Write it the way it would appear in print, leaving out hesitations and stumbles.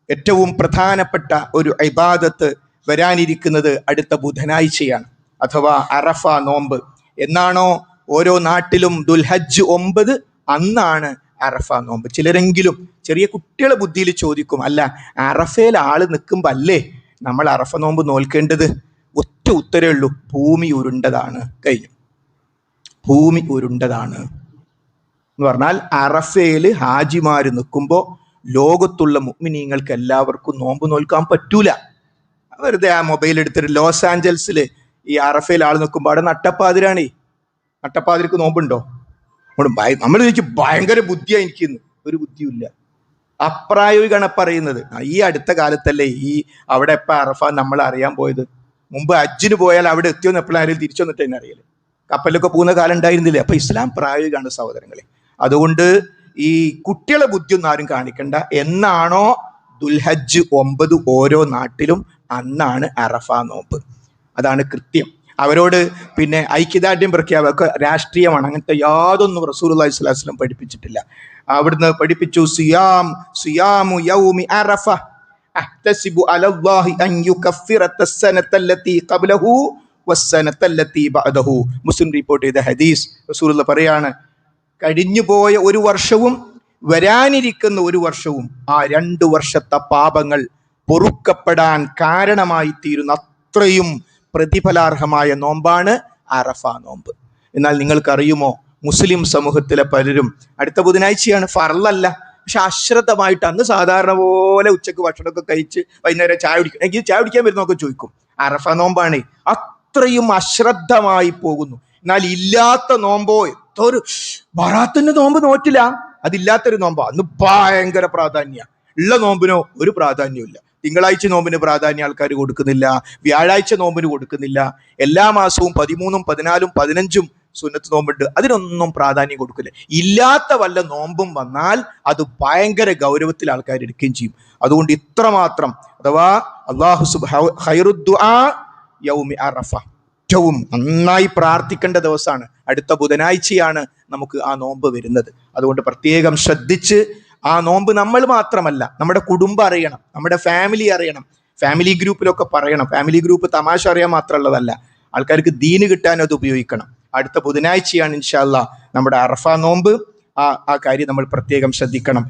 ഏറ്റവും പ്രധാനപ്പെട്ട ഒരു ഇബാദത്ത് വരാനിരിക്കുന്നത് അടുത്ത ബുധനാഴ്ചയാണ്, അഥവാ അറഫ നോമ്പ്. എന്നാണോ ഓരോ നാട്ടിലും ദുൽഹജ്ജ് 9 അന്നാണ് അറഫ നോമ്പ്. ചിലരെങ്കിലും ചെറിയ കുട്ടികളെ ബുദ്ധിയിൽ ചോദിക്കും, അല്ല അറഫയിൽ ആള് നിൽക്കുമ്പോൾ അല്ലേ നമ്മൾ അറഫ നോമ്പ് നോൽക്കേണ്ടത്? ഒറ്റ ഉത്തരേ ഉള്ളൂ, ഭൂമി ഉരുണ്ടതാണ്. കഴിഞ്ഞു. ഭൂമി ഉരുണ്ടതാണ് എന്ന് പറഞ്ഞാൽ അറഫയിൽ ഹാജിമാര് നിൽക്കുമ്പോൾ ലോകത്തുള്ള മുഅ്മിനീങ്ങൾക്ക് എല്ലാവർക്കും നോമ്പ് നോൽക്കാൻ പറ്റൂല. വെറുതെ ആ മൊബൈൽ എടുത്തിട്ട് ലോസ് ആഞ്ചൽസിൽ ഈ അറഫയിൽ ആൾ നിൽക്കുമ്പോൾ അവിടെ നട്ടപ്പാതിരാണേ. നട്ടപ്പാതിരിക്ക് നോമ്പുണ്ടോ? നമ്മൾ ചോദിച്ചു ഭയങ്കര ബുദ്ധിയാണ് എനിക്കിന്ന്. ഒരു ബുദ്ധിയില്ല, അപ്രായോഗികമാണ് പറയുന്നത്. ഈ അടുത്ത കാലത്തല്ലേ ഈ അവിടെ എപ്പോൾ അറഫ നമ്മൾ അറിയാൻ പോയത്? മുമ്പ് ഹജ്ജിന് പോയാൽ അവിടെ എത്തിയോന്ന് എപ്പോഴും ആരെങ്കിലും തിരിച്ചു വന്നിട്ട് തന്നെ അറിയില്ല. കപ്പലിലൊക്കെ പോകുന്ന കാലം ഉണ്ടായിരുന്നില്ലേ? അപ്പൊ ഇസ്ലാം പ്രായോഗികമാണ് സഹോദരങ്ങളെ. അതുകൊണ്ട് ഈ കുട്ടികളെ ബുദ്ധി ഒന്നും ആരും കാണിക്കണ്ട. എന്നാണോ ദുൽഹജ്ജ് 9 ഓരോ നാട്ടിലും അന്നാണ് അറഫ നോമ്പ്. അതാണ് കൃത്യം. അവരോട് പിന്നെ ഐക്യദാർഢ്യം പ്രഖ്യാപക രാഷ്ട്രീയമാണ്, അങ്ങനത്തെ യാതൊന്നും റസൂലുള്ളാഹി സ്വല്ലല്ലാഹു അലൈഹി വസല്ലം പഠിപ്പിച്ചിട്ടില്ല. അവിടുന്ന് പഠിപ്പിച്ചു സിയാമു യൗമി അറഫ അഹ്തസിബു അലല്ലാഹി അൻ യുകഫിറത സനതല്ലതി ഖബ്ലഹു വസ്സനതല്ലതി ബഅദഹു. മുസ്ലിം റിപ്പോർട്ട് ചെയ്ത ഹദീസ്. റസൂലുള്ളാഹി പറയാണ്, കഴിഞ്ഞു പോയ ഒരു വർഷവും വരാനിരിക്കുന്ന ഒരു വർഷവും ആ 2 വർഷത്തെ പാപങ്ങൾ പൊറുക്കപ്പെടാൻ കാരണമായി തീരുന്ന അത്രയും പ്രതിഫലാർഹമായ നോമ്പാണ് അറഫ നോമ്പ്. എന്നാൽ നിങ്ങൾക്കറിയുമോ, മുസ്ലിം സമൂഹത്തിലെ പലരും അടുത്ത ബുധനാഴ്ചയാണ്, ഫർളല്ല, പക്ഷെ അശ്രദ്ധമായിട്ട് അന്ന് സാധാരണ പോലെ ഉച്ചക്ക് ഭക്ഷണമൊക്കെ കഴിച്ച് വൈകുന്നേരം ചായ കുടിക്കും, എനിക്ക് ചായ കുടിക്കാൻ വരുന്നൊക്കെ ചോദിക്കും. അറഫ നോമ്പാണ്. അത്രയും അശ്രദ്ധമായി പോകുന്നു. എന്നാൽ ഇല്ലാത്ത നോമ്പോ, ഒരു ബറാത്തിന്റെ നോമ്പ് നോറ്റില്ല, അതില്ലാത്തൊരു നോമ്പോ അന്ന് ഭയങ്കര പ്രാധാന്യ. ഉള്ള നോമ്പിനോ ഒരു പ്രാധാന്യമില്ല. തിങ്കളാഴ്ച നോമ്പിന് പ്രാധാന്യം ആൾക്കാർ കൊടുക്കുന്നില്ല, വ്യാഴാഴ്ച നോമ്പിന് കൊടുക്കുന്നില്ല. എല്ലാ മാസവും 13, 14, 15 സുന്നത്ത് നോമ്പുണ്ട്, അതിനൊന്നും പ്രാധാന്യം കൊടുക്കില്ല. ഇല്ലാത്ത വല്ല നോമ്പും വന്നാൽ അത് ഭയങ്കര ഗൗരവത്തിൽ ആൾക്കാർ എടുക്കുകയും ചെയ്യും. അതുകൊണ്ട് ഇത്രമാത്രം, അഥവാ അല്ലാഹു സുബ്ഹാനഹു ഖൈറുദ് ദുആ യൗമി അറഫ, ഏറ്റവും നന്നായി പ്രാർത്ഥിക്കേണ്ട ദിവസമാണ്. അടുത്ത ബുധനാഴ്ചയാണ് നമുക്ക് ആ നോമ്പ് വരുന്നത്. അതുകൊണ്ട് പ്രത്യേകം ശ്രദ്ധിച്ച് ആ നോമ്പ് നമ്മൾ മാത്രമല്ല, നമ്മുടെ കുടുംബം അറിയണം, നമ്മുടെ ഫാമിലി അറിയണം, ഫാമിലി ഗ്രൂപ്പിലൊക്കെ പറയണം. ഫാമിലി ഗ്രൂപ്പ് തമാശ അറിയാൻ മാത്രമുള്ളതല്ല, ആൾക്കാർക്ക് ദീന് കിട്ടാൻ അത് ഉപയോഗിക്കണം. അടുത്ത ബുധനാഴ്ചയാണ് ഇൻഷാ അല്ലാഹ് നമ്മുടെ അറഫ നോമ്പ്. ആ കാര്യം നമ്മൾ പ്രത്യേകം ശ്രദ്ധിക്കണം.